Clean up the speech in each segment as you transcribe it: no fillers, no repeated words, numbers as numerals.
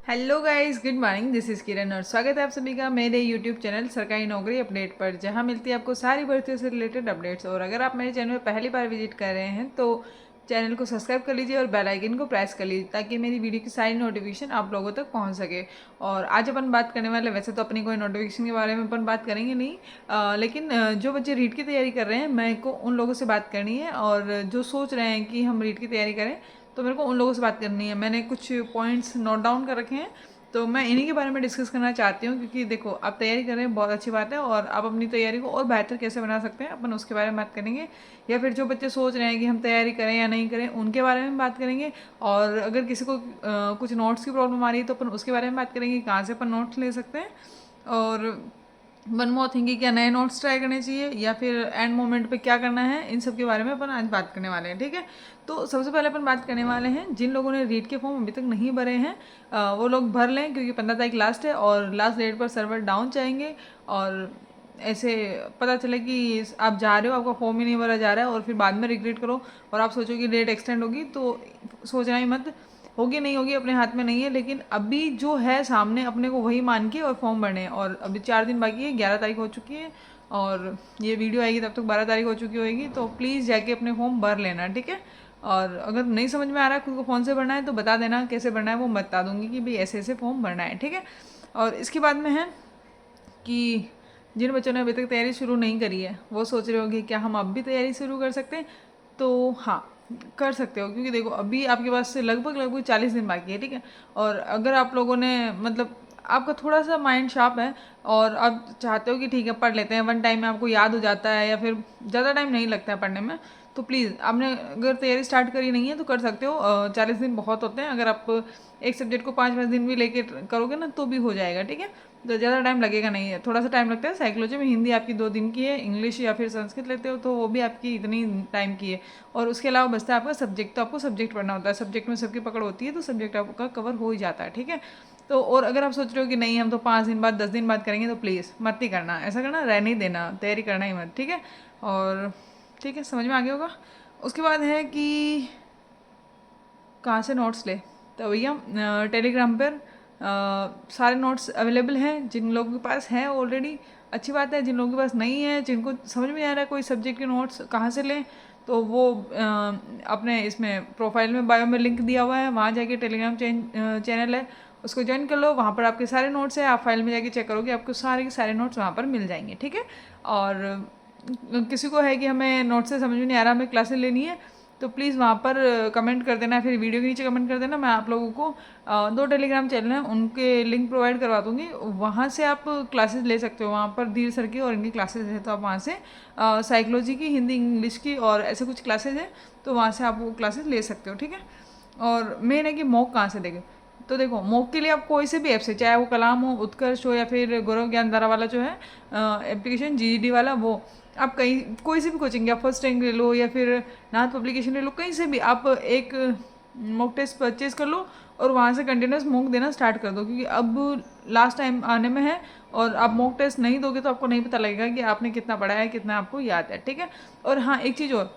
Hello guys, good morning. This is Kiran और स्वागत है आप सभी का मेरे यूट्यूब चैनल सरकारी नौकरी अपडेट पर, जहां मिलती है आपको सारी भर्तियों से रिलेटेड अपडेट्स। और अगर आप मेरे चैनल में पहली बार विजिट कर रहे हैं तो चैनल को सब्सक्राइब कर लीजिए और बेल आइकन को प्रेस कर लीजिए ताकि मेरी वीडियो की सारी नोटिफिकेशन आप लोगों तक पहुंच सके। और आज अपन बात करने वाले, वैसे तो अपनी कोई नोटिफिकेशन के बारे में अपन बात करेंगे नहीं, लेकिन जो बच्चे रीट की तैयारी कर रहे हैं मेरे को उन लोगों से बात करनी है। और जो सोच रहे हैं कि हम रीट की तैयारी करें तो मेरे को उन लोगों से बात करनी है। मैंने कुछ पॉइंट्स नोट डाउन कर रखे हैं तो मैं इन्हीं के बारे में डिस्कस करना चाहती हूँ, क्योंकि देखो आप तैयारी कर रहे हैं बहुत अच्छी बात है, और आप अपनी तैयारी को और बेहतर कैसे बना सकते हैं अपन उसके बारे में बात करेंगे। या फिर जो बच्चे सोच रहे हैं कि हम तैयारी करें या नहीं करें उनके बारे में बात करेंगे। और अगर किसी को कुछ नोट्स की प्रॉब्लम आ रही है तो अपन उसके बारे में बात करेंगे, कहाँ से अपन नोट्स ले सकते हैं। और वन मोर थिंग कि क्या नए नोट्स ट्राई करने चाहिए या फिर एंड मोमेंट पे क्या करना है, इन सब के बारे में अपन आज बात करने वाले हैं। ठीक है, तो सबसे पहले अपन बात करने वाले हैं जिन लोगों ने रीट के फॉर्म अभी तक नहीं भरे हैं, वो लोग भर लें, क्योंकि 15 तारीख लास्ट है और लास्ट डेट पर सर्वर डाउन चाहेंगे। और ऐसे पता चले कि आप जा रहे हो, आपका फॉर्म ही नहीं भरा जा रहा है और फिर बाद में रिग्रेट करो और आप सोचो कि डेट एक्सटेंड होगी, तो सोचना ही मत। होगी नहीं होगी अपने हाथ में नहीं है, लेकिन अभी जो है सामने अपने को वही मान के और फॉर्म भरने हैं। और अभी 4 दिन बाकी है, 11 तारीख हो चुकी है और ये वीडियो आएगी तब तक 12 तारीख हो चुकी होगी। तो प्लीज़ जाके अपने फॉर्म भर लेना, ठीक है। और अगर नहीं समझ में आ रहा है खुद को फ़ोन से भरना है तो बता देना कैसे भरना है, वो बता दूंगी कि भाई ऐसे ऐसे फॉर्म भरना है, ठीक है। और इसके बाद में है कि जिन बच्चों ने अभी तक तैयारी शुरू नहीं करी है वो सोच रहे होंगे क्या हम अब भी तैयारी शुरू कर सकते हैं, तो हाँ कर सकते हो, क्योंकि देखो अभी आपके पास से लगभग लगभग 40 दिन बाकी है, ठीक है। और अगर आप लोगों ने मतलब आपका थोड़ा सा माइंड शार्प है और आप चाहते हो कि ठीक है पढ़ लेते हैं, वन टाइम में आपको याद हो जाता है या फिर ज़्यादा टाइम नहीं लगता है पढ़ने में, तो प्लीज़ आपने अगर तैयारी स्टार्ट करी नहीं है तो कर सकते हो। 40 दिन बहुत होते हैं, अगर आप एक सब्जेक्ट को 5-5 दिन भी लेके करोगे ना तो भी हो जाएगा, ठीक है। तो ज़्यादा टाइम लगेगा नहीं है, थोड़ा सा टाइम लगता है। साइकोलॉजी में हिंदी आपकी 2 दिन की है, इंग्लिश या फिर संस्कृत लेते हो तो वो भी आपकी इतनी टाइम की है। और उसके अलावा बचता है आपका सब्जेक्ट, तो आपको सब्जेक्ट पढ़ना होता है, सब्जेक्ट में सबकी पकड़ होती है तो सब्जेक्ट आपका कवर हो ही जाता है, ठीक है। तो और अगर आप सोच रहे हो कि नहीं हम तो 5 दिन बाद 10 दिन बाद करेंगे, तो प्लीज़ मत ही करना, ऐसा करना रहने ही देना, तैयारी करना ही मत, ठीक है। और ठीक है, समझ में आ गया होगा। उसके बाद है कि कहाँ से नोट्स ले, तो भैया टेलीग्राम पर सारे नोट्स अवेलेबल हैं। जिन लोगों के पास हैं ऑलरेडी अच्छी बात है, जिन लोगों के पास नहीं है, जिनको समझ में नहीं आ रहा है कोई सब्जेक्ट के नोट्स कहाँ से लें, तो वो अपने इसमें प्रोफाइल में बायो में लिंक दिया हुआ है, वहाँ जाके टेलीग्राम चैनल है उसको ज्वाइन कर लो। वहाँ पर आपके सारे नोट्स हैं, आप फाइल में जाके चेक करोगे आपको सारे के सारे नोट्स वहाँ पर मिल जाएंगे, ठीक है। और किसी को है कि हमें नोट्स से समझ में नहीं आ रहा, हमें क्लासेस लेनी है, तो प्लीज़ वहाँ पर कमेंट कर देना, फिर वीडियो के नीचे कमेंट कर देना। मैं आप लोगों को 2 टेलीग्राम चैनल हैं उनके लिंक प्रोवाइड करवा दूँगी, वहाँ से आप क्लासेस ले सकते हो। वहाँ पर धीर सर की और इनकी क्लासेस है, तो आप वहाँ से साइकोलॉजी की, हिंदी इंग्लिश की और ऐसे कुछ क्लासेज हैं, तो वहाँ से आप वो क्लासेस ले सकते हो, ठीक है। और मेन है कि मॉक कहाँ से देखें, तो देखो मॉक के लिए आप कोई से भी ऐप से, चाहे वो कलाम हो, उत्कर्ष हो या फिर गौरव ज्ञानधारा वाला जो है एप्लीकेशन जीईडी वाला, वो आप कहीं कोई से भी कोचिंग या फर्स्ट रैंक ले लो या फिर नाथ पब्लिकेशन ले लो, कहीं से भी आप एक मॉक टेस्ट परचेज कर लो और वहाँ से कंटिन्यूस मॉक देना स्टार्ट कर दो, क्योंकि अब लास्ट टाइम आने में है और आप मॉक टेस्ट नहीं दोगे तो आपको नहीं पता लगेगा कि आपने कितना पढ़ा है, कितना आपको याद है, ठीक है। और हाँ एक चीज़ और,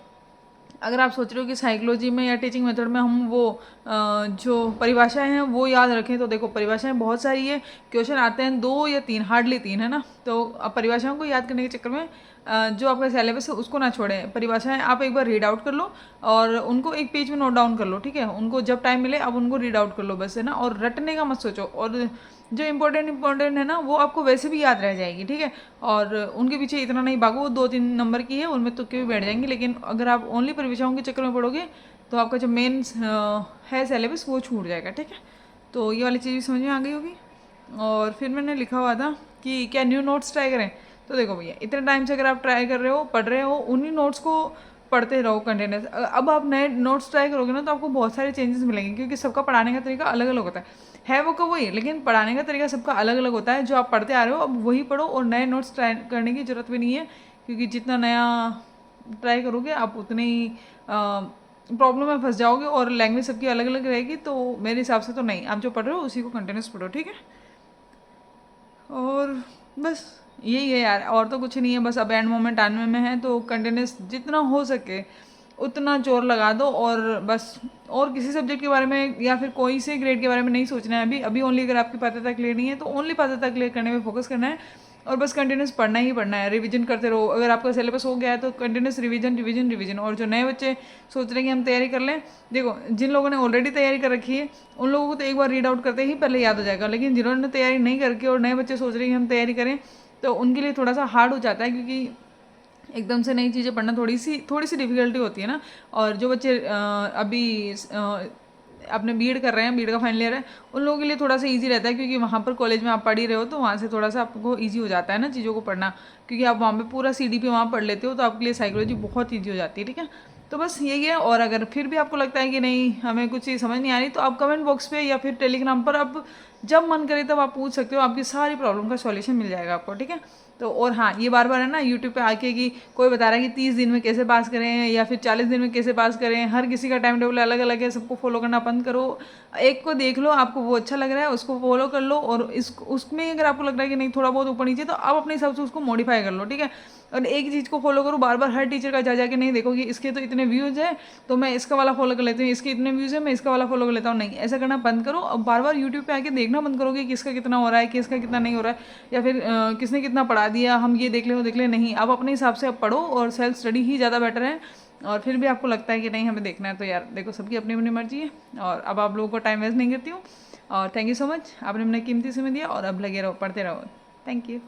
अगर आप सोच रहे हो कि साइकोलॉजी में या टीचिंग मेथड में हम वो जो परिभाषाएं हैं वो याद रखें, तो देखो परिभाषाएं बहुत सारी है, क्वेश्चन आते हैं 2 या 3, हार्डली 3 है ना। तो अब परिभाषाओं को याद करने के चक्कर में जो आपका सिलेबस है उसको ना छोड़ें, परिभाषाएं आप एक बार रीड आउट कर लो और उनको एक पेज में नोट डाउन कर लो, ठीक है। उनको जब टाइम मिले आप उनको रीड आउट कर लो बस, है ना। और रटने का मत सोचो, और जो इंपॉर्टेंट है ना वो आपको वैसे भी याद रह जाएगी, ठीक है। और उनके पीछे इतना नहीं भागो, वो 2-3 नंबर की है उनमें तुक्के भी बैठ जाएंगे, लेकिन अगर आप ओनली परिभाषाओं के चक्कर में पढ़ोगे तो आपका जो मेन है सिलेबस वो छूट जाएगा, ठीक है। तो ये वाली चीज़ भी समझ में आ गई होगी। और फिर मैंने लिखा हुआ था कि क्या न्यू नोट्स ट्राई करें, तो देखो भैया इतने टाइम से अगर आप ट्राई कर रहे हो, पढ़ रहे हो, उन्हीं नोट्स को पढ़ते रहो कंटिन्यूस। अब आप नए नोट्स ट्राई करोगे ना तो आपको बहुत सारे चेंजेस मिलेंगे, क्योंकि सबका पढ़ाने का तरीका अलग अलग होता है वो का वही, लेकिन पढ़ाने का तरीका सबका अलग अलग होता है। जो आप पढ़ते आ रहे हो अब वही पढ़ो, और नए नोट्स ट्राई करने की ज़रूरत भी नहीं है, क्योंकि जितना नया ट्राई करोगे आप उतने ही प्रॉब्लम में फंस जाओगे, और लैंग्वेज सबकी अलग अलग रहेगी। तो मेरे हिसाब से तो नहीं, आप जो पढ़ रहे हो उसी को कंटिन्यूस पढ़ो, ठीक है। और बस यही है यार, और तो कुछ नहीं है, बस अब एंड मोमेंट आने में है तो कंटिन्यूस जितना हो सके उतना जोर लगा दो और बस। और किसी सब्जेक्ट के बारे में या फिर कोई से ग्रेड के बारे में नहीं सोचना है अभी अभी। ओनली अगर आपकी पात्रता क्लियर नहीं है तो ओनली पात्रता क्लियर करने में फोकस करना है और बस कंटिन्यूस पढ़ना ही पढ़ना है, रिवीजन करते रहो। अगर आपका सिलेबस हो गया है तो कंटिन्यूस रिवीजन रिवीजन रिवीजन। और जो नए बच्चे सोच रहे हैं कि हम तैयारी कर लें, देखो जिन लोगों ने ऑलरेडी तैयारी कर रखी है उन लोगों को तो एक बार रीड आउट करते ही पहले याद हो जाएगा, लेकिन जिन्होंने तैयारी नहीं करके और नए बच्चे सोच रहे हैं कि हम तैयारी करें तो उनके लिए थोड़ा सा हार्ड हो जाता है, क्योंकि एकदम से नई चीज़ें पढ़ना थोड़ी सी डिफिकल्टी होती है ना। और जो बच्चे अभी अपने बीएड कर रहे हैं, बीएड का फाइनल ईयर है, उन लोगों के लिए थोड़ा सा इजी रहता है, क्योंकि वहाँ पर कॉलेज में आप पढ़ ही रहे हो तो वहाँ से थोड़ा सा आपको इजी हो जाता है ना चीज़ों को पढ़ना, क्योंकि आप वहाँ पे पूरा सीडीपी वहाँ पढ़ लेते हो तो आपके लिए साइकोलॉजी बहुत ईजी हो जाती है। ठीक है, तो बस यही है। और अगर फिर भी आपको लगता है कि नहीं हमें कुछ चीज़ समझ नहीं आ रही तो आप कमेंट बॉक्स पे या फिर टेलीग्राम पर आप जब मन करे तब आप पूछ सकते हो, आपकी सारी प्रॉब्लम का सॉल्यूशन मिल जाएगा आपको। ठीक है, तो और हाँ, ये बार बार है ना यूट्यूब पे आके कि कोई बता रहा है कि 30 दिन में कैसे पास करें या फिर 40 दिन में कैसे पास करें, हर किसी का टाइम टेबल अलग अलग है, सबको फॉलो करना बंद करो। एक को देख लो, आपको वो अच्छा लग रहा है उसको फॉलो कर लो, और उसमें अगर आपको लग रहा है कि नहीं थोड़ा बहुत ऊपर नीचे तो आप अपने हिसाब से उसको मॉडिफाई कर लो। ठीक है, और एक चीज़ को फॉलो करो बार बार हर टीचर का जा के नहीं देखो कि इसके तो इतने व्यूज़ है तो मैं इसका वाला फॉलो कर लेती हूँ, इसके इतने व्यूज़ है मैं इसका वाला फॉलो कर लेता हूँ। नहीं, ऐसा करना बंद करो। अब बार बार यूट्यूब पे आके देखना बंद करो कि किसका कितना हो रहा है, किसका कितना नहीं हो रहा है, या फिर किसने कितना पढ़ा दिया, हम ये देख लें वो देख लें। नहीं, आप अपने हिसाब से आप पढ़ो और सेल्फ स्टडी ही ज़्यादा बेटर है। और फिर भी आपको लगता है कि नहीं हमें देखना है तो यार देखो, सबकी अपनी अपनी मर्जी है। और अब आप लोगों को टाइम वेस्ट नहीं करती हूँ। और थैंक यू सो मच, आपने अपना कीमती समय दिया और अब लगे रहो, पढ़ते रहो। Thank you.